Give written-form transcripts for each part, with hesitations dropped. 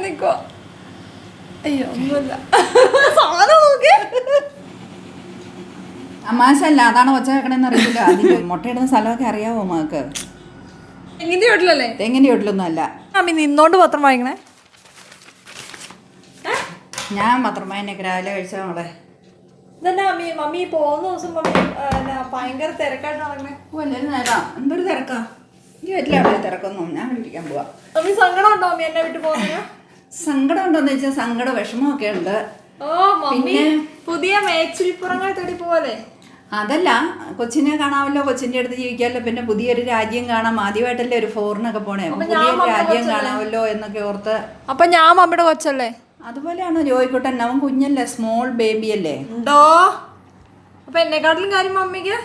നിക്കോ. അയ്യോ ഒന്നുമില്ല. സാധനം നോക്കി. തമാശല്ല, അതാണ് ഒച്ച വെക്കണെന്ന് അറിയില്ല. അതിന് മുട്ടയിടുന്ന സ്ഥലമൊക്കെ അറിയാവോ മകൾക്ക്? തെങ്ങിന്റെ വീട്ടിലല്ലേ? തെങ്ങിന്റെ വീട്ടിലൊന്നും അല്ല. അമ്മി നിന്നോണ്ട് പത്രം വായിക്കണേ. ഞാൻ പത്രം വായനയൊക്കെ രാവിലെ കഴിച്ചാ മോളെ. ഇതന്നെ മമ്മി മമ്മി പോകുന്ന ദിവസം മമ്മി ഭയങ്കര തിരക്കായിട്ട് നടക്കണേ. ഓ എല്ലാവരും നേരാ. എന്തൊരു തിരക്കാ ഈ വീട്ടിലെ അവിടെ തിരക്കൊന്നും. ഞാൻ വിളിക്കാൻ പോവാ. മമ്മി സങ്കടം ഉണ്ടോ മമ്മി എന്നെ വിട്ട് പോകുന്നതിന്? സങ്കടം ഉണ്ടോന്ന് വെച്ചാൽ സങ്കട വിഷമമൊക്കെ ഉണ്ട്. ഓ മമ്മി പുതിയ മേച്ചിരിപ്പുറങ്ങൾ തേടി പോവല്ലേ? അതല്ല, കൊച്ചിനെ കാണാമല്ലോ, കൊച്ചിന്റെ അടുത്ത് ജീവിക്കാമല്ലോ, പിന്നെ പുതിയൊരു രാജ്യം കാണാം. ആദ്യമായിട്ടല്ലേ ഒരു ഫോറിനൊക്കെ പോണേ, പുതിയൊരു രാജ്യം കാണാമല്ലോ എന്നൊക്കെ ഓർത്ത്. അപ്പൊ ഞാൻ മമ്മിയുടെ കൊച്ചല്ലേ? അതുപോലെയാണോ ജോയിക്കുട്ടൻ? അവൻ കുഞ്ഞല്ലേ, സ്മോൾ ബേബി അല്ലേ? ഉണ്ടോ? അപ്പൊ എന്നെക്കാട്ടിലും കാര്യം മമ്മിക്ക്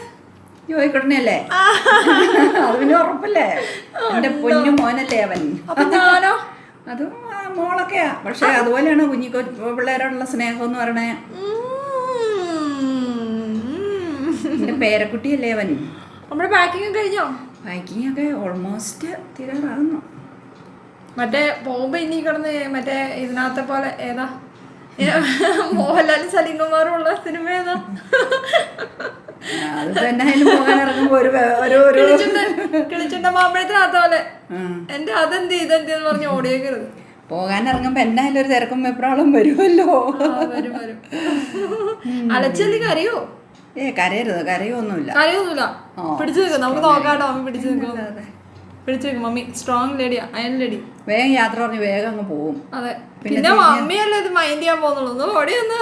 ജോയിക്കുട്ടനല്ലേ? അത് പിന്നെ ഉറപ്പല്ലേ, എന്റെ പൊന്നു മോനല്ലേ അവൻ. അപ്പൊ ഞാനോ? അതും മോളൊക്കെയാ. പക്ഷെ അതുപോലെയാണ് പിള്ളേരോടുള്ള സ്നേഹം എന്ന് പറയണേ. എന്റെ പേരക്കുട്ടിയല്ലേ അവൻ. നമ്മുടെ പാക്കിംഗ് കഴിഞ്ഞോ? പാക്കിംഗ് ഒക്കെ ഓൾമോസ്റ്റ് തീരാറാകുന്നു. മറ്റേ പോകുമ്പോ ഇനി കിടന്ന് മറ്റേ ഇതിനകത്തെ പോലെ ഏതാ മോഹൻലാലും സലീംകുമാറും ഉള്ള സിനിമ ഏതാ? അതിപ്പോ എന്നായാലും പോകാൻ ഇറങ്ങുമ്പോ കിളിച്ചുണ്ട മാമ്പഴത്തിനകത്ത പോലെ എന്റെ അതെന്ത് ഇതെന്തെന്ന് പറഞ്ഞ് ഓടിയേക്കരുത്. പോകാൻ ഇറങ്ങുമ്പോ എന്നായാലും ഒരു തിരക്കും വെപ്രാളം വരുമല്ലോ. വരും വരും. അലച്ചല്ലി കരയോ? കരയരുത്, കരയൊന്നുമില്ല. കരയൊന്നുമില്ല. പിടിച്ചു നിൽക്കും, നമുക്ക് നോക്കാട്ടോ. മമ്മി പിടിച്ചു നിൽക്കും, പിടിച്ചു നിൽക്കും. മമ്മി സ്ട്രോങ് ലേഡിയാ, അയൺ ലേഡി. വേഗം യാത്ര പറഞ്ഞ് വേഗം അങ്ങ് പോവും. അതെ, പിന്നെ മമ്മിയല്ലേ ഇത് മൈൻഡ് ചെയ്യാൻ പോകുന്നുള്ളൂ. ഓടിയൊന്നും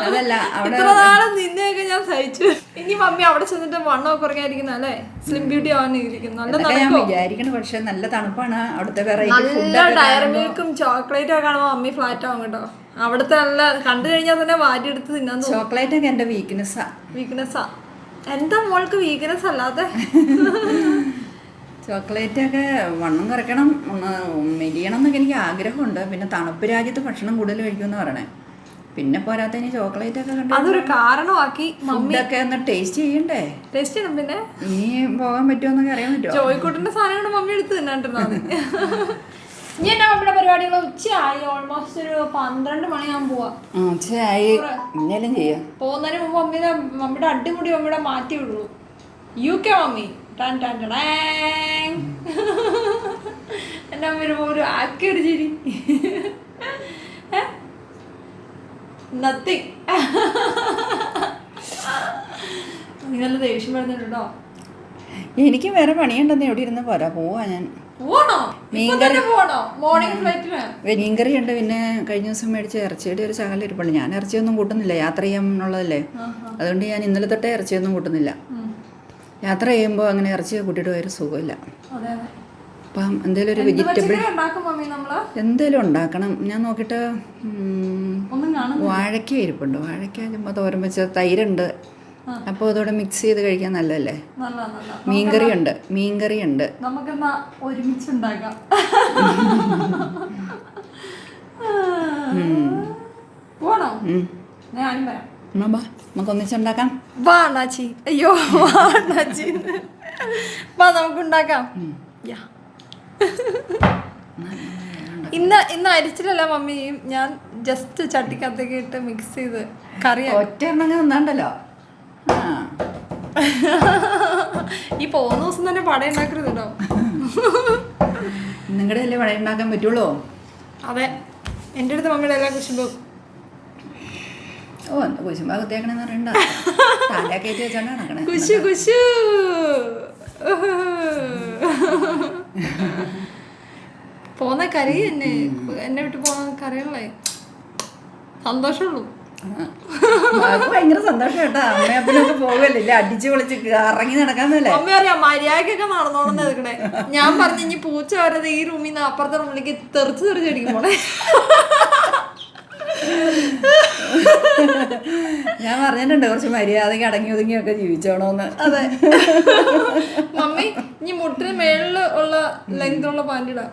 അതല്ല, ഇത്ര നാളെ നിന്നെയൊക്കെ ഞാൻ സഹിച്ചു. ഇനി മമ്മി അവിടെ ചെന്നിട്ട് വണ്ണമൊക്കെ കുറഞ്ഞായിരിക്കുന്ന അല്ലേ? സ്ലിം ബ്യൂട്ടി ആവാനിരിക്കുന്നു. ഞാൻ വിചാരിക്കണം. പക്ഷെ നല്ല തണുപ്പാണ് അവിടുത്തെ. നല്ല ഡയറി മിൽക്കും ചോക്ലേറ്റും ഒക്കെ കാണുമ്പോ മമ്മി ഫ്ലാറ്റ് ആവും കേട്ടോ. അവിടുത്തെ നല്ല കണ്ടു കഴിഞ്ഞാൽ തന്നെ വാരി എടുത്ത് തിന്നാൻ തോന്നും. ചോക്ലേറ്റ് ഒക്കെ എന്റെ വീക്ക്നെസ്സാ. എന്താ മോൾക്ക് വീക്ക്നെസ് അല്ലാതെ? ചോക്ലേറ്റ് ഒക്കെ വണ്ണം കുറയ്ക്കണം, മെലിയണം എന്നൊക്കെ എനിക്ക് ആഗ്രഹമുണ്ട്. പിന്നെ തണുപ്പ് രാജ്യത്ത് ഭക്ഷണം കൂടുതൽ കഴിക്കുമെന്ന് പറയണേ. പിന്നെ പോരാത്തതിന് ചോക്ലേറ്റ് ഒക്കെ കണ്ടു അതൊരു കാരണമാക്കി ഫുഡൊക്കെ ഒന്ന് ടേസ്റ്റ് ചെയ്യണ്ടേ? ടേസ്റ്റ് ചെയ്യണം. പിന്നെ ഇനി പോകാൻ പറ്റുമോന്നൊക്കെ അറിയാൻ പറ്റുമോ? ജോയിക്കുട്ടിന്റെ സാധനങ്ങൾ മമ്മി എടുത്ത് തിന്നാണ്ടിരുന്നാണ്. ഇനി എന്നാ മമ്മിയുടെ പരിപാടികൾ? ഉച്ചയായി, ഓൾമോസ്റ്റ് ഒരു 12 മണിയാകുമ്പോൾ പോവാ. ഉച്ചയായി, ഇന്നേലും ചെയ്യാം. പോകുന്നതിന് മുമ്പ് മമ്മിയുടെ അടിമുടി മമ്മിയുടെ മാറ്റി വിടുള്ളൂ. UK മമ്മി എന്റെ അമ്മ ഒരു ആക്കി ഒരു ചിരി. നത്തിങ്. നീ നല്ല ദേഷ്യം വരുന്നുണ്ടോ? എനിക്ക് വേറെ പണിയുണ്ടെന്ന് എവിടെ ഇരുന്ന് പോരാ, പോവാ ഞാൻ. മീൻകറി ഉണ്ട്. പിന്നെ കഴിഞ്ഞ ദിവസം മേടിച്ച ഇറച്ചിയുടെ ഒരു ശകലം ഇരിപ്പുണ്ട്. ഞാൻ ഇറച്ചിയൊന്നും കൂട്ടുന്നില്ല, യാത്ര ചെയ്യാനുള്ളതല്ലേ. അതുകൊണ്ട് ഞാൻ ഇന്നലെ തൊട്ടേ ഇറച്ചിയൊന്നും കൂട്ടുന്നില്ല. യാത്ര ചെയ്യുമ്പോൾ അങ്ങനെ ഇറച്ചി കൂട്ടിയിട്ട് ഒരു സുഖമില്ല. അപ്പം എന്തേലും ഒരു വെജിറ്റബിൾ എന്തേലും ഉണ്ടാക്കണം. ഞാൻ നോക്കിയിട്ട് വാഴയ്ക്ക ഇരിപ്പുണ്ട്. വാഴയ്ക്ക ചുമ്മാ തോരൻ വെച്ച തൈരുണ്ട്. അപ്പോൾ അതോടെ മിക്സ് ചെയ്ത് കഴിക്കാൻ നല്ലതല്ലേ. മീൻകറി ഉണ്ട്. നമുക്കെന്നാ ഒരുമിച്ചുണ്ടാക്കാം. പോണോ? ഞാനും വരാം. നമുക്ക് ഒന്നിച്ചുണ്ടാക്കാം. വാ അണ്ണാച്ചി. അയ്യോ അണ്ണാച്ചി, വാ നമുക്കുണ്ടാക്കാം. ഇന്ന് അരിച്ചിട്ടല്ല മമ്മി, ഞാൻ ജസ്റ്റ് ചട്ടിക്കകത്തേക്ക് ഇട്ട് മിക്സ് ചെയ്ത് കറി ഒറ്റ എണ്ണം ഒന്നാണ്ടല്ലോ. ഈ പോകുന്ന ദിവസം തന്നെ പട ഉണ്ടാക്കരുത് കേട്ടോ. നിങ്ങളുടെ അല്ലേ പട ഉണ്ടാക്കാൻ പറ്റുള്ളൂ. അതെ, എൻ്റെ അടുത്ത് മമ്മിയുടെ എല്ലാ കുശുമ്പും. ഓ എന്താ കുശുമ്പാകത്തേക്കണെന്ന് പറയണ്ട, തല കയറ്റി വെച്ചോണ്ട് നടക്കണേ. കുശു കുശു. പോന്ന കറി എന്നെ വിട്ട് പോകുന്ന കറികളെ സന്തോഷമുള്ളൂ. ഭയങ്കര സന്തോഷം കേട്ടോ. അമ്മയപ്പനൊക്കെ പോകല്ലേ, അടിച്ചു പൊളിച്ച് ഇറങ്ങി നടക്കാന്നല്ലേ. അമ്മ അറിയാം മര്യാദക്കൊക്കെ നടന്നോളന്ന് എടുക്കണേ. ഞാൻ പറഞ്ഞു ഇനി പൂച്ച വരത് ഈ റൂമിൽ നിന്ന് അപ്പുറത്തെ റൂമിലേക്ക് തെറിച്ചടിക്കും പോണേ. ഞാൻ പറഞ്ഞിട്ടുണ്ട് കുറച്ച് മര്യാദക്ക് അടങ്ങി ഒതുങ്ങിയൊക്കെ ജീവിച്ചോണോന്ന്. അതെ മമ്മി, ഇനി മുട്ടിന് മേളില് ഉള്ള ലെങ്തുള്ള പാന്റ് ഇടാം.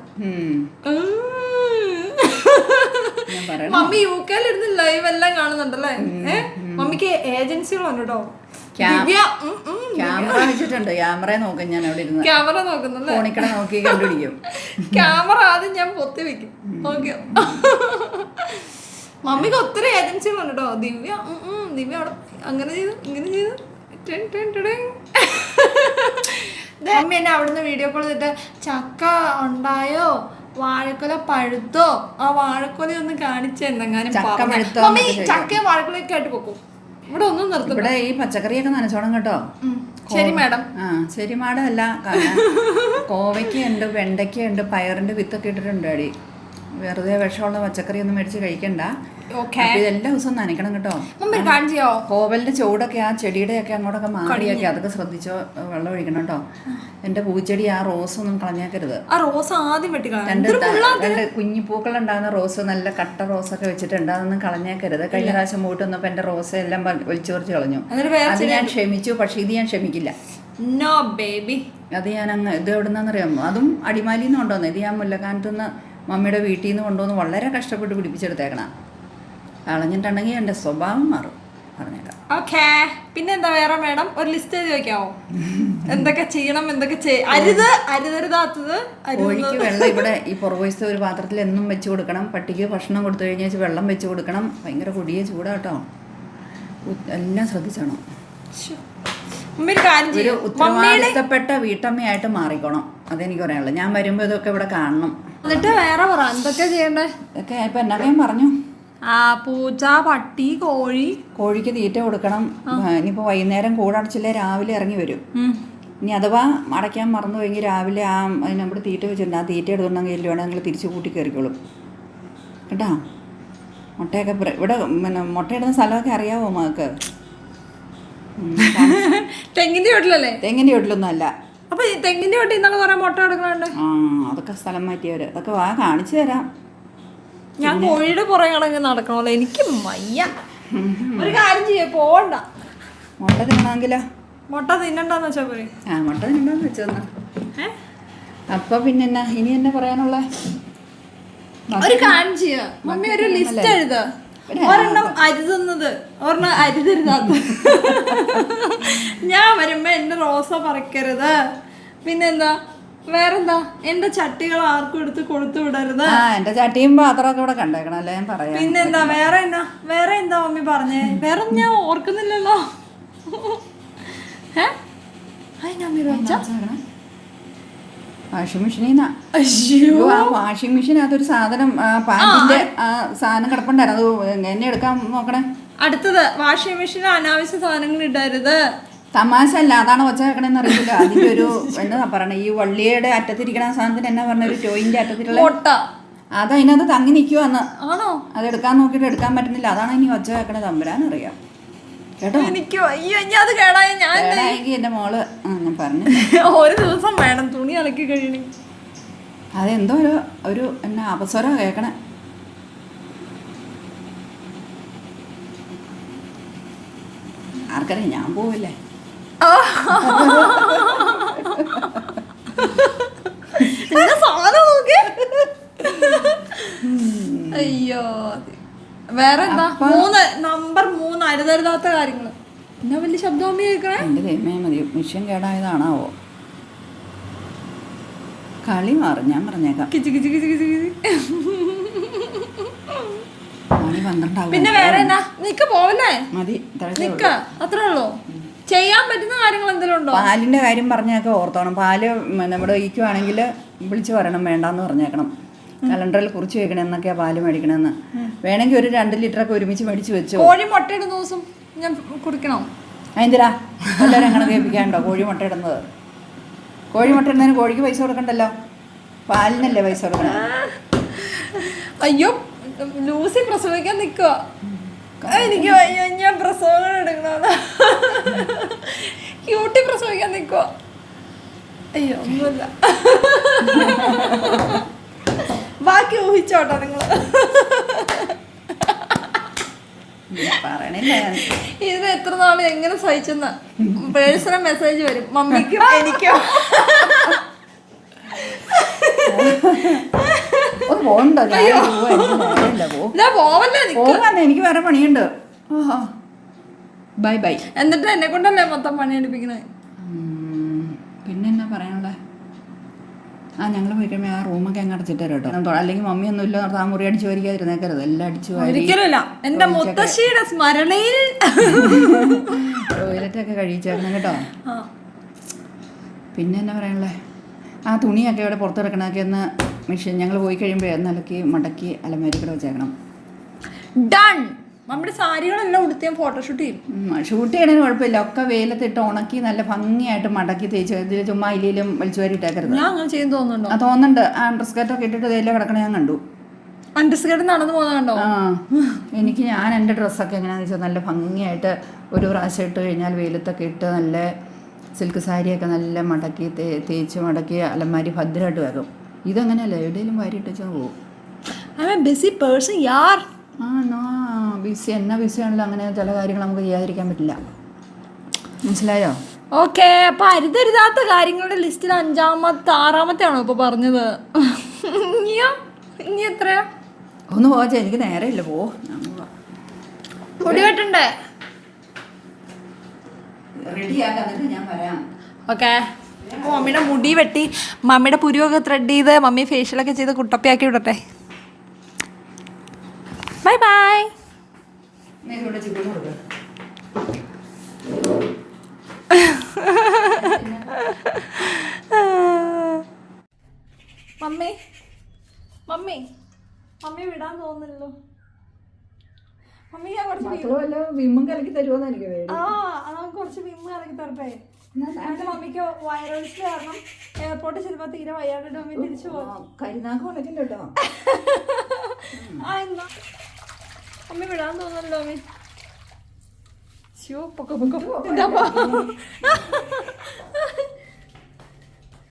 മമ്മി UK ഇരുന്ന് ലൈവ് എല്ലാം കാണുന്നുണ്ടല്ലേ. മമ്മിക്ക് ഏജൻസികളുണ്ട് കേട്ടോ. ക്യാമറ വെച്ചിട്ടുണ്ട്. ക്യാമറ നോക്കും ഞാൻ അവിടെ ഇരുന്ന്. ക്യാമറ നോക്കുന്നല്ലേ? ഫോണിക്കട നോക്കി കണ്ടുപിടിക്കും. ക്യാമറ ആദ്യം ഞാൻ പൊത്തി വെക്കും. ഓക്കെ. മമ്മിക്ക് ഒത്തിരി ഏജൻസികളുണ്ട് കേട്ടോ. ദിവ്യ അവിടെ അങ്ങനെ ചെയ്തു ഇങ്ങനെ ചെയ്തു. മമ്മി എന്നെ അവിടുന്ന് വീഡിയോ കോൾ ചെയ്തിട്ട് ചക്ക ഉണ്ടായോ, വാഴക്കൊല പഴുത്തോ, ആ വാഴക്കൊല ഒന്ന് കാണിച്ചെന്തെങ്ങാനും മമ്മി ചക്കയും വാഴക്കൊലയൊക്കെ ആയിട്ട് പോക്കും. ഇവിടെ ഒന്നും നിർത്തും. ഇവിടെ ഈ പച്ചക്കറിയൊക്കെ നനച്ചോണം കേട്ടോ. ശരി മാഡം. ശരി മാഡം അല്ല, കോവയ്ക്കുണ്ട്, വെണ്ടയ്ക്കുണ്ട്, പയറിന്റെ വിത്തൊക്കെ ഇട്ടിട്ടുണ്ട് അടി. വെറുതെ വിഷമുള്ള പച്ചക്കറി ഒന്നും മേടിച്ച് കഴിക്കണ്ട. ഇതെല്ലാ ദിവസവും നനയ്ക്കണം കേട്ടോ. കോവലിന്റെ ചൂടൊക്കെ ആ ചെടിയുടെ ഒക്കെ അങ്ങോട്ടൊക്കെ മാറിയൊക്കെ അതൊക്കെ ശ്രദ്ധിച്ചോ, വെള്ളം ഒഴിക്കണം കേട്ടോ. എന്റെ പൂച്ചെടി ആ റോസ് ഒന്നും കളഞ്ഞേക്കരുത്. രണ്ട് കുഞ്ഞു പൂക്കൾ ഉണ്ടാകുന്ന റോസ്, നല്ല കട്ട റോസൊക്കെ വെച്ചിട്ടുണ്ട്, അതൊന്നും കളഞ്ഞേക്കരുത്. കഴിഞ്ഞ പ്രാവശ്യം പോയിട്ട് വന്നപ്പോ എന്റെ റോസ് എല്ലാം വലിച്ചോറിച്ച് കളഞ്ഞു. അത് ഞാൻ ക്ഷമിച്ചു, പക്ഷെ ഇത് ഞാൻ ക്ഷമിക്കില്ല. അത് ഞാൻ അങ്ങ് ഇത് എവിടുന്നറിയാമോ, അതും അടിമാലിന്ന് കൊണ്ടുവന്നു. ഇത് ഞാൻ മുല്ലക്കാനത്തുനിന്ന് മമ്മിയുടെ വീട്ടിൽ നിന്ന് കൊണ്ടുവന്ന് വളരെ കഷ്ടപ്പെട്ട് പിടിപ്പിച്ചെടുത്തേക്കണം. കളഞ്ഞിട്ടുണ്ടെങ്കിൽ എൻ്റെ സ്വഭാവം മാറും, പറഞ്ഞേക്കാം. ഓക്കേ. പിന്നെന്താ വേറെ മാഡം ഒരു ലിസ്റ്റ് എഴുതി വെക്കാവോ? എന്തൊക്കെ ചെയ്യണം, എന്തൊക്കെ അരുതരുതാത്തത്. കോഴിക്ക് വെള്ളം ഇവിടെ ഈ പുറകുവശത്തെ ഒരു പാത്രത്തിൽ എന്നും വെച്ച് കൊടുക്കണം. പട്ടിക്ക് ഭക്ഷണം കൊടുത്തു കഴിഞ്ഞാൽ വെള്ളം വെച്ച് കൊടുക്കണം. ഭയങ്കര കൊടിയ ചൂടാട്ടോ, എല്ലാം ശ്രദ്ധിച്ചോണം. ഒരു ഉത്തരവാദിത്തപ്പെട്ട വീട്ടമ്മയായിട്ട് മാറിക്കോണം, അതെനിക്ക് പറയാനുള്ളത്. ഞാൻ വരുമ്പോ ഇതൊക്കെ ഇവിടെ കാണണം. എന്നിട്ട് വേറെ പറ എന്തൊക്കെ ചെയ്യണ്ടേ? ഇതൊക്കെ ഇപ്പൊ എന്നൊക്കെ പറഞ്ഞു. പൂച്ച, പട്ടി, കോഴിക്ക് തീറ്റ കൊടുക്കണം. ഇനിയിപ്പോ വൈകുന്നേരം കൂടടച്ചില്ലേ രാവിലെ ഇറങ്ങി വരും. ഇനി അഥവാ അടയ്ക്കാൻ മറന്നു പോയെങ്കിൽ രാവിലെ അതിനവിടെ തീറ്റ വെച്ചിട്ടുണ്ട്, ആ തീറ്റ എടുത്തുണ്ടെങ്കിൽ വേണമെങ്കിൽ നിങ്ങൾ തിരിച്ചു കൂട്ടി കയറിക്കോളും കേട്ടോ. മുട്ടയൊക്കെ ഇവിടെ പിന്നെ മുട്ടയിടുന്ന സ്ഥലമൊക്കെ അറിയാവോ മകൾക്ക്? തെങ്ങിന്റെ വീട്ടിലല്ലേ? തെങ്ങിന്റെ വീട്ടിലൊന്നും അല്ല. അപ്പൊ തെങ്ങിന്റെ വീട്ടിൽ നിന്നൊക്കെ കുറെ മുട്ട കൊടുക്കണുണ്ട്. അതൊക്കെ സ്ഥലം മാറ്റിയവര്. അതൊക്കെ വാ കാണിച്ചു തരാം. ഞാൻ കോഴിയുടെ പുറകെ നടക്കണല്ലോ, എനിക്ക് വയ്യ. ഒരു കാര്യം ചെയ്യ, പോവണ്ട. മുട്ട തിന്നണമെങ്കിലോ? മുട്ട തിന്നണ്ടെന്ന് വെച്ചാ പോരെ. മുട്ട തിന്നണ്ടെന്ന് വെച്ചെന്നാ. അപ്പൊ പിന്നെ എന്നാ ഇനി എന്നെ പറയാനുള്ള? ഒരു കാര്യം ചെയ്യാ മമ്മി, ഒരു ലിസ്റ്റ് എഴുത. ഒരെണ്ണം അരുതുന്നത്, ഒരെണ്ണം അരുതരുതാത്തത്. ഞാൻ വരുമ്പോ എന്റെ റോസ പറിക്കരുത്. പിന്നെന്താ വേറെന്താ, എന്റെ ചട്ടികൾ ആർക്കും എടുത്ത് കൊടുത്തു വിടരുത്. എന്റെ ചട്ടിയും പാത്രമൊക്കെ ഇവിടെ കണ്ടേക്കണം, അല്ലേ ഞാൻ പറയാം. പിന്നെന്താ വേറെ എന്താ മമ്മി പറഞ്ഞേ? വേറെ ഞാൻ ഓർക്കുന്നില്ലല്ലോ. വാഷിംഗ് മെഷീനിന്നാ. വാഷിംഗ് മെഷീനകത്തൊരു സാധനം, പാന്റിന്റെ സാധനം കിടപ്പുണ്ടായിരുന്നു, അത് എന്നെ എടുക്കാൻ നോക്കണേ. അടുത്തത് വാഷിംഗ് മെഷീനിൽ അനാവശ്യ സാധനങ്ങൾ ഇടരുത്. തമാശ അല്ല, അതാണ് ഒച്ച കേൾക്കണെന്ന് അറിയില്ല. അതിന്റെ ഒരു എന്താ പറയണേ, ഈ വള്ളിയുടെ അറ്റത്തിരിക്കണ സാധനത്തിന് എന്നാ പറഞ്ഞ, ഒരു ടോയിന്റെ അറ്റത്തിലുള്ള അത് അതിനകത്ത് തങ്ങി നിൽക്കുവാന്ന്. ആണോ? അത് എടുക്കാൻ നോക്കിയിട്ട് എടുക്കാൻ പറ്റുന്നില്ല, അതാണ് ഇനി ഒച്ച കേൾക്കണേ. തമ്പുരാനറിയാം കേട്ടോ. എനിക്ക് അത് കേടായെങ്കിൽ എന്റെ മോള് ഞാൻ പറഞ്ഞു ഒരു ദിവസം വേണം തുണി അലക്കി കഴിയണേ. അതെന്തോ ഒരു എന്നാ അപസ്വരം കേൾക്കണേ. ആർക്കറിയാം, ഞാൻ പോവില്ലേ. അയ്യോ, വേറെന്താ? നമ്പർ 3 അരുതരുതാത്ത കാര്യങ്ങള്. എന്നാ വലിയ ശബ്ദം കേൾക്കണേ. എന്റെ ദൈവമേ, മതി. മിഷ്യൻ കേടായതാണാവോ? കളി മാറും, ഞാൻ പറഞ്ഞേക്കാം. പിന്നെ വേറെ എന്നാ? നിക്ക് പോവല്ലേ? മതി, അത്രേ ഉള്ളൂ. ചെയ്യാൻ പറ്റുന്ന കാര്യങ്ങൾ എന്തെങ്കിലും ഉണ്ടോ? പാലിന്റെ കാര്യം പറഞ്ഞേക്കെ ഓർത്തോണം. പാല് നമ്മുടെ ഇരിക്കുവാണെങ്കിൽ വിളിച്ചു പറയണം, വേണ്ടാന്ന് പറഞ്ഞേക്കണം. കലണ്ടറിൽ കുറിച്ച് വെക്കണം എന്നൊക്കെയാ പാല് മേടിക്കണമെന്ന്. വേണമെങ്കിൽ ഒരു 2 ലിറ്ററൊക്കെ ഒരുമിച്ച് മേടിച്ച് വെച്ചോ. കോഴി മുട്ടയിടുന്ന ദിവസം ഞാൻ കുടിക്കണോ? എന്തിനാ എല്ലാവരും അങ്ങനെ കേൾപ്പിക്കാണ്ടോ കോഴി മുട്ട ഇടുന്നത്? കോഴി മുട്ട ഇടുന്നതിന് കോഴിക്ക് പൈസ കൊടുക്കണ്ടല്ലോ, പാലിനല്ലേ പൈസ കൊടുക്കണം. അയ്യോ, ലൂസി പ്രസവിക്കാൻ നിൽക്കുക. എനിക്ക് അയ്യോ, ഞാൻ പ്രസവങ്ങൾ എടുക്കണ ക്യൂട്ടി പ്രസവിക്കാൻ നിൽക്കുക. അയ്യോ, ഒന്നുമില്ല. ബാക്കി ഊഹിച്ചോട്ടോ നിങ്ങള്. ഇത് എത്ര നാള് എങ്ങനെ സഹിച്ചെന്ന പേഴ്സണൽ മെസ്സേജ് വരും മമ്മിക്കും എനിക്കും. എനിക്ക് വേറെ പണിയുണ്ട്. Bye bye. എന്നിട്ട് എന്നെ കൊണ്ടല്ലേ മൊത്തം പണി എടുപ്പിക്കണേ. പിന്നെ എന്നാ പറയാനുള്ളത്? ഞങ്ങൾ പോയി കഴിയുമ്പോൾ ആ റൂമൊക്കെ അങ്ങ് അടച്ചിട്ട് തരാം കേട്ടോ. അല്ലെങ്കിൽ മമ്മി ഒന്നും ഇല്ല ആ മുറി അടിച്ചു വരിക്കാതിരുന്നേക്കരുത്, എല്ലാം അടിച്ചു ഒരിക്കലുമില്ല. എന്റെ മുത്തശ്ശിയുടെ സ്മരണയിൽ ടോയ്ലറ്റൊക്കെ കഴിച്ചേക്കണം കേട്ടോ. പിന്നെ എന്നാ പറയാനുള്ളത്? ആ തുണിയൊക്കെ ഇവിടെ പുറത്ത് കിടക്കണമൊക്കെ ഒന്ന് മെഷീൻ ഞങ്ങൾ പോയി കഴിയുമ്പോൾ ഒന്ന് മടക്കി അലമാരി കൂടെ വെച്ചേക്കണം. ഡൺ. നമ്മുടെ സാരികളെല്ലാം ഉടുത്ത് ഞാൻ ഫോട്ടോഷൂട്ട് ചെയ്യും. ഷൂട്ട് ചെയ്യണതിന് കുഴപ്പമില്ല, ഒക്കെ വെയിലത്തിട്ട് ഉണക്കി നല്ല ഭംഗിയായിട്ട് മടക്കി തേച്ച് ഇതിൽ ചുമ്മാ ഇലയിലും വലിച്ചു വാരി ഇട്ടേക്കരുത്. ഞാൻ അങ്ങനെ ചെയ്യുന്നു തോന്നുന്നുണ്ടോ? തോന്നുന്നുണ്ട്. ആ അണ്ടർസ്കേർട്ടൊക്കെ ഇട്ടിട്ട് ഇതെല്ലാം കിടക്കണ ഞാൻ കണ്ടു. അണ്ടർസ്കേർട്ട് നടന്നു പോകുന്നുണ്ടോ? ഞാൻ എൻ്റെ ഡ്രസ്സൊക്കെ എങ്ങനെയാണെന്ന് വെച്ചാൽ നല്ല ഭംഗിയായിട്ട് ഒരു പ്രാവശ്യം ഇട്ട് കഴിഞ്ഞാൽ വെയിലത്തൊക്കെ ഇട്ട് നല്ല സിൽക്ക് സാരിയൊക്കെ നല്ല മടക്കി തേച്ച് മടക്കി അലമാരി ഭദ്രമായിട്ട് വെക്കും. ഇതങ്ങനെയല്ല, എവിടെയെങ്കിലും വാരി ഇട്ടിച്ചാൽ പോകും. ബിസി പേഴ്സൺ യാർ. ബിസി എന്നാ ബിസിയാണല്ലോ, അങ്ങനെ ചില കാര്യങ്ങൾ നമുക്ക് ചെയ്യാതിരിക്കാൻ പറ്റില്ല. മനസ്സിലായോ? ഓക്കെ. അപ്പൊ അരുതരുതാത്ത കാര്യങ്ങളുടെ ലിസ്റ്റിൽ 5-ാമത്തെ 6-ാമത്തെ ആണോ ഇപ്പൊ പറഞ്ഞത്? ഇനി എത്രയാ? ഒന്ന് പോവാ, എനിക്ക് നേരെ ഇല്ല. മുടി വെട്ടണ്ടേ? റെഡിയാക്കാന്നിട്ട് ഞാൻ പറയാം. ഓക്കെ. മമ്മിയുടെ മുടി വെട്ടി മമ്മിയുടെ പുരുവൊക്കെ ത്രെഡ് ചെയ്ത് മമ്മി ഫേഷ്യലൊക്കെ ചെയ്ത് കുട്ടപ്പിയാക്കി വിടട്ടെ. Bye bye. Mummy mummy mummy വിടാൻ തോന്നുന്നില്ലല്ലോ. മമ്മി ഞാൻ കുറച്ച് വിമ്മും കലക്കി തരുമോന്ന് എനിക്ക് കുറച്ച് വിമ്മ് കലക്കി തരട്ടെ. എന്റെ മമ്മിക്ക് വൈറൽസ് കാരണം എയർപോർട്ടിൽ ചെല്ലുമ്പോ തീരെ വയ്യാണ്ട് മമ്മി തിരിച്ചു പോകും. കരിനാക്ക് ഉണക്കില്ല കേട്ടോ. എന്താ മമ്മി വിടാൻ തോന്നുന്നല്ലോ. മമ്മി പൊക്കോ